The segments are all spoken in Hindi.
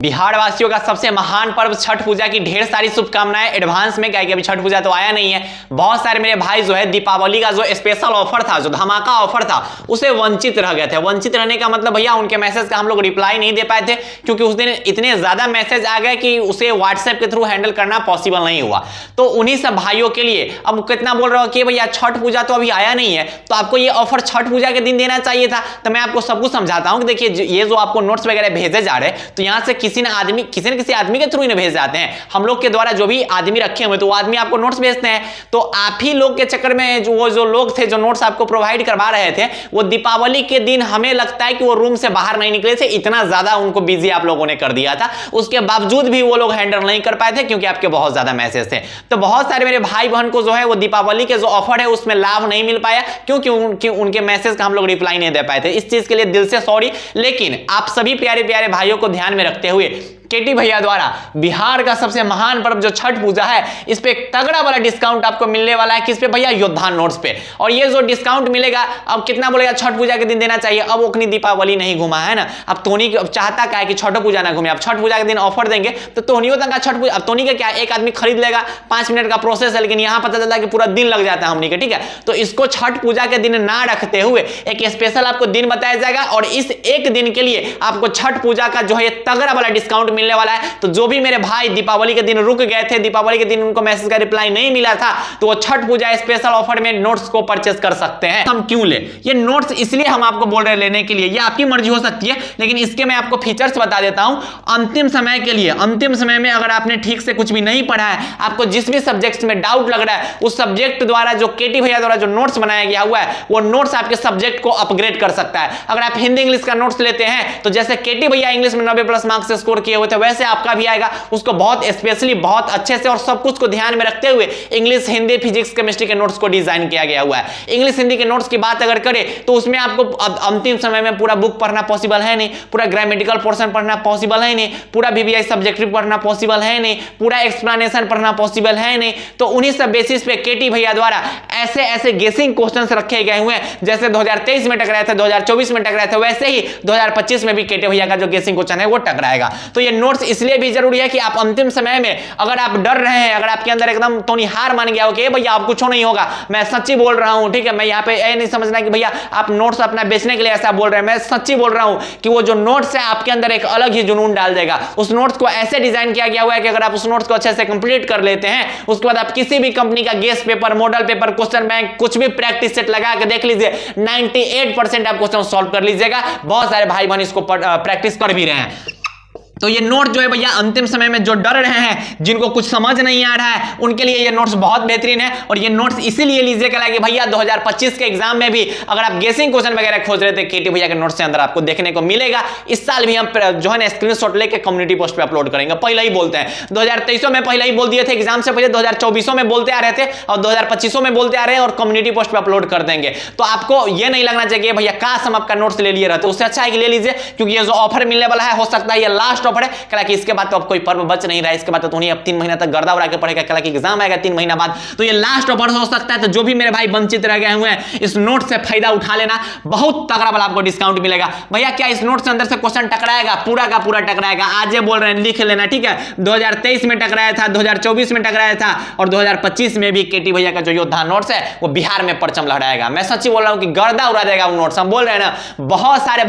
बिहार वासियों का सबसे महान पर्व छठ पूजा की ढेर सारी शुभकामनाएं एडवांस में। क्या कि अभी छठ पूजा तो आया नहीं है, बहुत सारे मेरे भाई जो है दीपावली का जो स्पेशल ऑफर था, जो धमाका ऑफर था, उसे वंचित रह गए थे। वंचित रहने का मतलब भैया उनके मैसेज का हम लोग रिप्लाई नहीं दे पाए थे, क्योंकि उस दिन इतने ज्यादा मैसेज आ गए कि उसे व्हाट्सएप के थ्रू हैंडल करना पॉसिबल नहीं हुआ। तो उन्हीं सब भाइयों के लिए अब कितना बोल रहा हूं कि भैया छठ पूजा तो अभी आया नहीं है, तो आपको ये ऑफर छठ पूजा के दिन देना चाहिए था। तो मैं आपको सब कुछ समझाता हूं कि देखिए ये जो आपको नोट्स वगैरह भेजे जा रहे हैं, तो यहां से किसी न किसी आदमी के थ्रू ही भेज जाते हैं। हम लोग के द्वारा जो भी आदमी रखे हुए तो वो आदमी आपको नोट्स भेजते हैं। तो आप ही लोग के चक्कर में जो लोग थे जो नोट्स आपको प्रोवाइड करवा रहे थे, वो दीपावली के दिन हमें लगता है कि वो रूम से बाहर नहीं निकले थे, इतना ज्यादा उनको बिजी आप लोगों ने कर दिया था। उसके बावजूद भी वो लोग हैंडल नहीं कर पाए थे, क्योंकि आपके बहुत ज्यादा मैसेज थे। तो बहुत सारे मेरे भाई बहन को जो है वो दीपावली के जो ऑफर है उसमें लाभ नहीं मिल पाया, क्योंकि उनके मैसेज का हम लोग रिप्लाई नहीं दे पाए थे। इस चीज के लिए दिल से सॉरी। लेकिन आप सभी प्यारे प्यारे भाइयों को ध्यान में रखते हुए केटी भैया द्वारा बिहार का सबसे महान पर्व जो छठ पूजा है, इस पे एक तगड़ा वाला डिस्काउंट आपको मिलने वाला है। किस पे भैया? योद्धा नोट्स पे। और ये जो डिस्काउंट मिलेगा, अब कितना बोलेगा? छठ पूजा के दिन देना चाहिए। अब ओखनी दीपावली नहीं घुमा है ना, अब टोनी चाहता क्या है कि छठ पूजा ना घूमे। अब छठ पूजा के दिन ऑफर देंगे तो टोनियो तक का छठ पूजा। अब टोनी का क्या, एक आदमी खरीद लेगा, 5 मिनट का प्रोसेस है, लेकिन यहां पता चलता है कि पूरा दिन लग जाता है हमनी के। ठीक है, तो इसको छठ पूजा के दिन ना रखते हुए एक स्पेशल आपको दिन बताया जाएगा, और इस एक दिन के लिए आपको छठ पूजा का जो है तगड़ा वाला डिस्काउंट मिलने वाला है। तो जो भी मेरे भाई दीपावली के दिन रुक गए थे, दीपावली के दिन उनको मैसेज का रिप्लाई नहीं मिला था, तो वो छठ पूजा स्पेशल ऑफर में नोट्स को परचेस कर सकते हैं। हम क्यों ले ये नोट्स? इसलिए हम आपको बोल रहे हैं लेने के लिए, ये आपकी मर्जी हो सकती है, लेकिन इसके मैं आपको फीचर्स बता देता हूं अंतिम समय के लिए। अंतिम समय में अगर आपने ठीक से कुछ भी नहीं पढ़ा है, आपको जिस भी सब्जेक्ट में डाउट लग रहा है, उस सब्जेक्ट द्वारा जो केटी भैया द्वारा जो नोट्स बनाया गया हुआ है, वो नोट्स आपके सब्जेक्ट को अपग्रेड कर सकता है। अगर आप हिंदी इंग्लिश का नोट्स लेते हैं, तो जैसे केटी भैया इंग्लिश में 90+ मार्क्स से स्कोर किए हुए थे, वैसे आपका भी आएगा। उसको बहुत स्पेशली, बहुत अच्छे से और सब कुछ को ध्यान में रखते हुए इंग्लिश, हिंदी, फिजिक्स, केमिस्ट्री के नोट्स को डिजाइन किया गया हुआ है। इंग्लिश हिंदी के नोट्स की बात अगर करें, तो उसमें आपको अंतिम समय में पूरा बुक पढ़ना पॉसिबल है नहीं, पूरा ग्रामेटिकल पोर्शन पढ़ना पॉसिबल है नहीं, पूरा बीबीआई सब्जेक्टिव पढ़ना पॉसिबल है नहीं, पूरा एक्सप्लेनेशन पढ़ना पॉसिबल है नहीं। तो उन्हीं सब बेसिस पे केटी भैया द्वारा ऐसे ऐसे गेसिंग क्वेश्चंस रखे गए हुए हैं, जैसे 2023 में टकराए थे, 2024 में टकराए थे, वैसे ही 2025 में भी केटी भैया का जो गेसिंग क्वेश्चन है वो टकराएगा। तो ये नोट्स इसलिए भी जरूरी है कि आप अंतिम समय में अगर आप डर रहे हैं, अगर आपके अंदर एकदम टोनी हार मान गया हो कि भैया अब कुछ नहीं होगा, मैं सच्ची बोल रहा हूं, ठीक है, मैं यहां पे ये नहीं समझना कि भैया आप नोट्स अपना बेचने के लिए ऐसा बोल रहे हैं, मैं सच्ची बोल रहा हूं कि वो जो नोट्स है आपके अंदर एक अलग ही जुनून डाल देगा। उस नोट्स को ऐसे डिजाइन किया गया हुआ है कि अगर आप उस नोट्स को अच्छे से कंप्लीट कर लेते हैं, उसके बाद आप किसी भी कंपनी का guess paper, model paper, question bank, कुछ भी प्रैक्टिस सेट लगा के देख लीजिए, 98% आप क्वेश्चन सॉल्व कर लीजिएगा। बहुत सारे भाई बहन इसको प्रैक्टिस कर भी रहे हैं। तो ये नोट जो है भैया अंतिम समय में जो डर रहे हैं, जिनको कुछ समझ नहीं आ रहा है, उनके लिए ये नोट्स बहुत बेहतरीन है। और ये नोट्स इसीलिए लीजिएगा कि भैया 2025 के एग्जाम में भी अगर आप गेसिंग क्वेश्चन वगैरह खोज रहे थे, केटी भैया के नोट्स के अंदर आपको देखने को मिलेगा। इस साल भी हम जो है ना स्क्रीनशॉट लेके कम्युनिटी पोस्ट पे अपलोड करेंगे। पहले ही बोलते हैं, 2023 में पहले ही बोल दिए थे एग्जाम से पहले, 2024 में बोलते आ रहे थे, और 2025 में बोलते आ रहे हैं, और कम्युनिटी पोस्ट पे अपलोड कर देंगे। तो आपको ये नहीं लगना चाहिए भैया काश हम आपका नोट्स ले लिए रहते, उससे अच्छा है कि ले लीजिए, क्योंकि ये जो ऑफर मिलने वाला है, हो सकता है ये लास्ट ऑफर है। कल कि इसके बाद तो अब कोई पर्व बच नहीं रहा है, इसके बाद तो उन्हें अब 3 महीना तक गर्दा उड़ा के पड़ेगा। कल की एग्जाम आएगा 3 महीना बाद, तो ये लास्ट ऑफर हो सकता है। तो जो भी मेरे भाई वंचित रह गए हुए हैं, इस नोट से फायदा उठा लेना, बहुत तगड़ा वाला आपको डिस्काउंट मिलेगा। भैया क्या इस नोट से अंदर से क्वेश्चन टकराएगा? पूरा का पूरा टकराएगा। आज ये बोल रहे हैं, लिख लेना, ठीक है। 2023 में टकराया था, 2024 में टकराया था, और 2025 में भी केटी भैया का जो योद्धा नोट्स है वो बिहार में परचम लहराएगा। मैं सच्ची बोल रहा हूं कि गर्दा उड़ा देगा वो नोट्स। हम बोल रहे हैं ना, बहुत सारे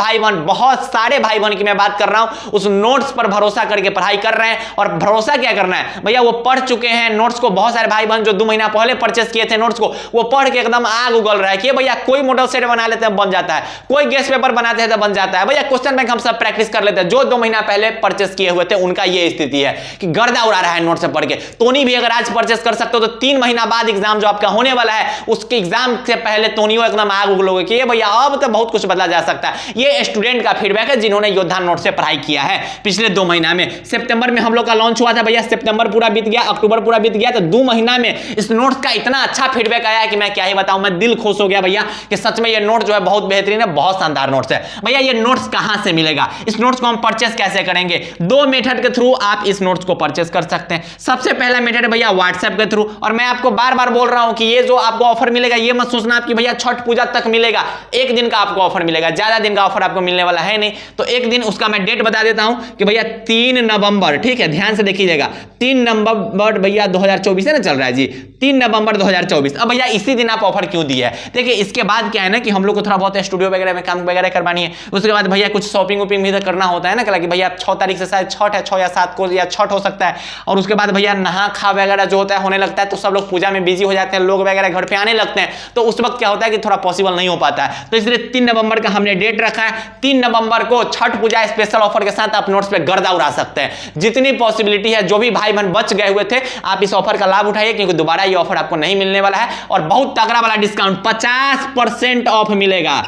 भाई बहन की मैं बात कर रहा हूं, उस नोट्स पर भरोसा करके पढ़ाई कर रहे हैं। और भरोसा क्या करना है भैया, वो पढ़ चुके हैं नोट्स को। बहुत सारे भाई बहन जो 2 महीना पहले परचेस किए थे नोट्स को, वो पढ़ के एकदम आग उगल रहा है कि भैया कोई मॉडल सेट बना लेते हैं बन जाता है, कोई गेस पेपर बनाते हैं तो बन जाता है, भैया क्वेश्चन बैंक हम सब प्रैक्टिस कर लेते हैं। जो 2 महीना पहले परचेस किए हुए थे उनका ये स्थिति है कि गर्दा उड़ा रहा है नोट से पढ़ के। टोनी भी अगर आज परचेस कर सकते हो, तो 3 महीना बाद एग्जाम जो आपका होने वाला है, उसके एग्जाम से पहले टोनियो एकदम आग उगलोगे कि भैया अब तो बहुत कुछ बदला जा सकता है। ये स्टूडेंट का फीडबैक है जिन्होंने योद्धा नोट से पढ़ाई किया है पिछले 2 महीना में। सितंबर में हम लोग का लॉन्च हुआ था भैया, सितंबर पूरा बीत गया, अक्टूबर पूरा बीत गया, तो 2 महीना में इस नोट्स का इतना अच्छा फीडबैक आया कि मैं क्या ही बताऊं, मैं दिल खुश हो गया भैया कि सच में ये नोट जो है बहुत बेहतरीन है, बहुत शानदार नोट्स है। भैया ये नोट्स कहां से मिलेगा, इस नोट्स को हम परचेस कैसे करेंगे? 2 मेथड के थ्रू आप इस नोट्स को परचेस कर सकते हैं। सबसे पहला मेथड है भैया व्हाट्सएप के थ्रू, और मैं आपको बार बार बोल रहा हूं कि ये जो आपको ऑफर मिलेगा, ये मत सोचना आपकी भैया छठ पूजा तक मिलेगा। 1 दिन का आपको ऑफर मिलेगा, ज्यादा दिन का ऑफर आपको मिलने वाला है नहीं। तो 1 दिन उसका मैं डेट बता देता हूं कि भैया 3 नवंबर, ठीक है, ध्यान से देखिएगा, 3 नवंबर भैया 2024 है ना, चल रहा है जी, 3 नवंबर 2024। अब भैया इसी दिन आप ऑफर क्यों दिया है? देखिए इसके बाद क्या है ना कि हम लोग को थोड़ा बहुत स्टूडियो वगैरह में काम वगैरह करवानी है, उसके बाद भैया कुछ शॉपिंग वॉपिंग भी करना होता है ना, कि भैया 6 तारीख से शायद छठ है, 6 या 7 को या छठ हो सकता है, और उसके बाद भैया नहा खा वगैरह जो होता है होने लगता है, तो सब लोग पूजा में बिजी हो जाते हैं, लोग वगैरह घर पे आने लगते हैं, तो उस वक्त क्या होता है कि थोड़ा पॉसिबल नहीं हो पाता है, तो इसलिए 3 नवंबर का हमने डेट रखा है। 3 नवंबर को छठ पूजा स्पेशल ऑफर के साथ आप नोट्स पे गर्दा उड़ा सकते हैं। जितनी पॉसिबिलिटी है, जो भी भाई बहन बच गए हुए थे, आप इस ऑफर का लाभ उठाइए, क्योंकि दोबारा ये ऑफर आपको नहीं मिलने वाला है, और बहुत तगड़ा वाला डिस्काउंट 50% ऑफ मिलेगा।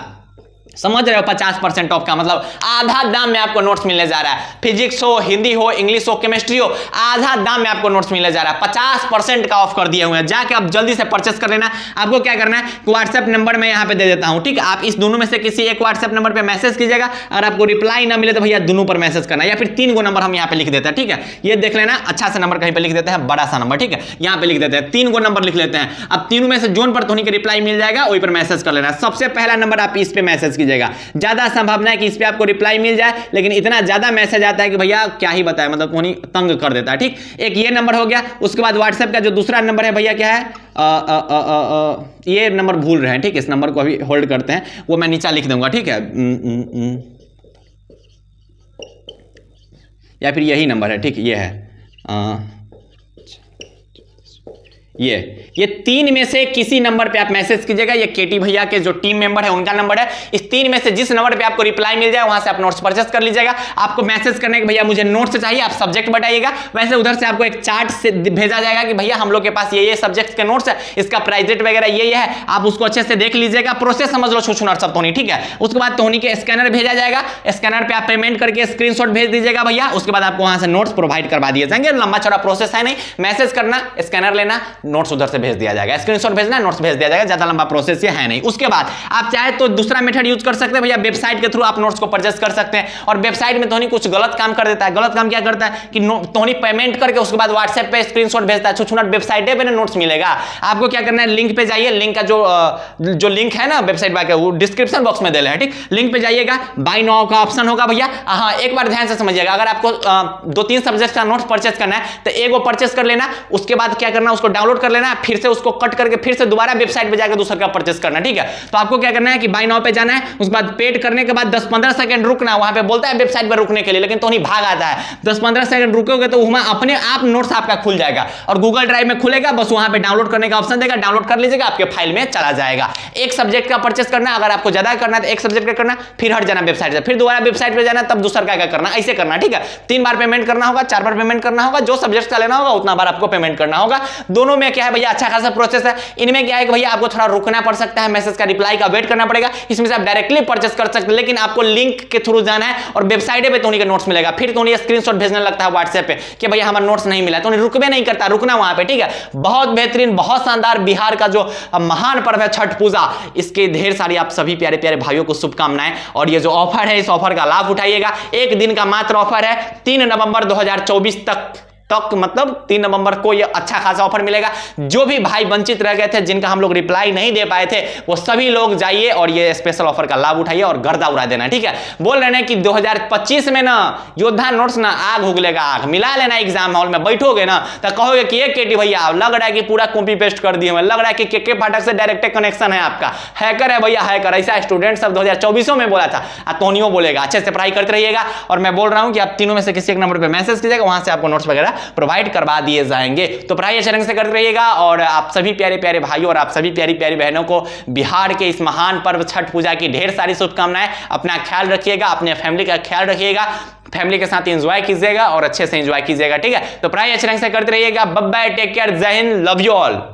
समझ रहे हो? 50% ऑफ का मतलब आधा दाम में आपको नोट्स मिलने जा रहा है। फिजिक्स हो, हिंदी हो, इंग्लिश हो, केमिस्ट्री हो, आधा दाम में आपको नोट्स मिलने जा रहा है। 50% का ऑफ कर दिए हुए हैं। जाके आप जल्दी से परचेस कर लेना। आपको क्या करना है, व्हाट्सएप नंबर मैं यहाँ पे दे देता हूँ, ठीक है, आप इस दोनों में से किसी एक व्हाट्सएप नंबर पे मैसेज कीजिएगा। अगर आपको रिप्लाई ना मिले तो भैया दोनों पर मैसेज करना, या फिर 3 गो नंबर हम यहाँ पे लिख देते हैं, ठीक है, ये देख लेना, अच्छा सा नंबर कहीं पे लिख देते हैं, बड़ा सा नंबर, ठीक है, यहाँ पे लिख देते हैं, 3 गो नंबर लिख लेते हैं। अब तीनों में से जोन पर धोनी के रिप्लाई मिल जाएगा, वही पर मैसेज कर लेना। सबसे पहला नंबर आप इस पे मैसेज कीजिएगा। ज्यादा संभावना है कि इस पे आपको रिप्लाई मिल जाए, लेकिन इतना ज्यादा मैसेज आता है कि भैया क्या ही बताएं, मतलब धोनी तंग कर देता है, ठीक। एक ये नंबर हो गया। उसके बाद व्हाट्सएप का जो दूसरा नंबर है भैया क्या है, ये नंबर भूल रहे हैं, ठीक है, इस नंबर को अभी होल्ड करते हैं, वो मैं नीचे लिख दूंगा, ठीक है, या फिर यही नंबर है, ठीक, ये है, ये 3 में से किसी नंबर पे आप मैसेज कीजिएगा। ये केटी भैया के जो टीम मेंबर है उनका नंबर है। इस 3 में से जिस नंबर पे आपको रिप्लाई मिल जाए वहां से आप नोट्स परचेस कर लीजिएगा। आपको मैसेज करने के भैया मुझे नोट्स चाहिए, आप सब्जेक्ट बताइएगा। वैसे उधर से आपको एक चार्ट से भेजा जाएगा कि भैया हम लोग के पास ये सब्जेक्ट के नोट्स है, इसका प्राइस रेट वगैरह ये है, आप उसको अच्छे से देख लीजिएगा। प्रोसेस समझ लो छुछुनर सब धोनी, ठीक है। उसके बाद धोनी के स्कैनर भेजा जाएगा, स्कैनर पे आप पेमेंट करके स्क्रीनशॉट भेज दीजिएगा भैया। उसके बाद आपको वहां से नोट्स प्रोवाइड करवा दिए जाएंगे। लंबा चौड़ा प्रोसेस है नहीं, मैसेज करना, स्कैनर लेना, नोट्स उधर से भेज दिया जाएगा, स्क्रीनशॉट भेजना, नोट्स भेज दिया जाएगा। ज्यादा लंबा प्रोसेस ये है नहीं। उसके बाद आप चाहे तो दूसरा मेथड यूज कर सकते हैं भैया, वेबसाइट के थ्रू आप नोट्स को परचेस कर सकते हैं। और वेबसाइट में धोनी कुछ गलत काम कर देता है। गलत काम क्या करता है कि धोनी पेमेंट करके उसके बाद व्हाट्सएप पे स्क्रीनशॉट भेजता है। छुछुनर वेबसाइट पे नोट्स मिलेगा। आपको क्या करना है, लिंक पे जाइए, लिंक का जो लिंक है ना वेबसाइट का, वो डिस्क्रिप्शन बॉक्स में दे है, ठीक। लिंक पे जाइएगा, बाय नाउ का ऑप्शन होगा भैया। हाँ, एक बार ध्यान से समझिएगा, अगर आपको 2-3 सब्जेक्ट का नोट्स परचेस करना है तो एक वो परचेस कर लेना। उसके बाद क्या करना, उसको डाउनलोड कर लेना, फिर से उसको कट करके फिर से दोबारा वेबसाइट पे जाकर दूसरा का परचेस करना, ठीक है। तो आपको क्या करना है कि बाय नाउ पे जाना है, उसके बाद पेड करने के बाद 10-15 सेकंड रुकना। वहां पे बोलता है वेबसाइट पर रुकने के लिए, लेकिन तो नहीं भाग आता है। 10-15 सेकंड रुकोगे तो वहां अपने आप नोट्स आपका खुल जाएगा और गूगल ड्राइव में खुलेगा। बस वहां पे डाउनलोड करने का ऑप्शन देगा, डाउनलोड कर लीजिएगा, आपके फाइल में चला जाएगा। एक सब्जेक्ट का परचेस करना, अगर आपको ज्यादा करना है तो एक सब्जेक्ट का करना, फिर हट जाना वेबसाइट से, फिर दोबारा वेबसाइट पे जाना, तब दूसरा का करना, ऐसे करना, ठीक है। 3 बार पेमेंट करना होगा, 4 बार पेमेंट करना होगा, जो सब्जेक्ट का लेना होगा उतना बार आपको पेमेंट करना होगा। दोनों में क्या है भैया, अच्छा खासा प्रोसेस है। इनमें क्या है कि भैया आपको थोड़ा रुकना पड़ सकता है, मैसेज का रिप्लाई का वेट करना पड़ेगा। इसमें से आप डायरेक्टली परचेस कर सकते हैं, लेकिन आपको लिंक के थ्रू जाना है और वेबसाइट पे धोनी का नोट्स मिलेगा। फिर धोनी स्क्रीनशॉट भेजने लगता है व्हाट्सएप पे कि भैया हमारा नोट्स नहीं मिला, तो रुकबे नहीं करता, रुकना वहां पे, ठीक है। बहुत बेहतरीन, बहुत शानदार बिहार का जो महान पर्व है छठ पूजा, इसके ढेर सारी आप सभी प्यारे प्यारे भाइयों को शुभकामनाएं। और ये जो ऑफर है, इस ऑफर का लाभ उठाइएगा। एक दिन का मात्र ऑफर है, 3 नवंबर 2024 तक, मतलब 3 नवंबर को ये अच्छा खासा ऑफर मिलेगा। जो भी भाई वंचित रह गए थे, जिनका हम लोग रिप्लाई नहीं दे पाए थे, वो सभी लोग जाइए और ये स्पेशल ऑफर का लाभ उठाइए और गर्दा उड़ा देना, ठीक है। बोल रहे हैं कि 2025 में ना योद्धा नोट्स ना आग उगलेगा, आग मिला लेना। एग्जाम हॉल में बैठोगे ना तो कहोगे कि ये केटी भैया लग रहा है कि पूरा कॉपी पेस्ट कर दिए, लग रहा है कि के फाटक से डायरेक्ट कनेक्शन है, आपका हैकर है भैया, हैकर। ऐसा स्टूडेंट सब 2024 में बोला था, तोनियो बोलेगा। अच्छे से पढ़ाई करते रहिएगा। और मैं बोल रहा हूं कि आप तीनों में से किसी एक नंबर पर मैसेज कीजिएगा, वहां से आपको नोट्स वगैरह प्रोवाइड करवा दिए जाएंगे। तो पढ़ाई अच्छे ढंग से करते रहिएगा। और आप सभी प्यारे प्यारे भाइयों और आप सभी प्यारी प्यारी बहनों को बिहार के इस महान पर्व छठ पूजा की ढेर सारी शुभकामनाएं। अपना ख्याल रखिएगा, अपने फैमिली का ख्याल रखिएगा, फैमिली के साथ एंजॉय कीजिएगा और अच्छे से एंजॉय कीजिएगा, ठीक है। तो पढ़ाई अच्छे ढंग से करते रहिएगा। बाय बाय, टेक केयर, जय हिंद, लव यू ऑल।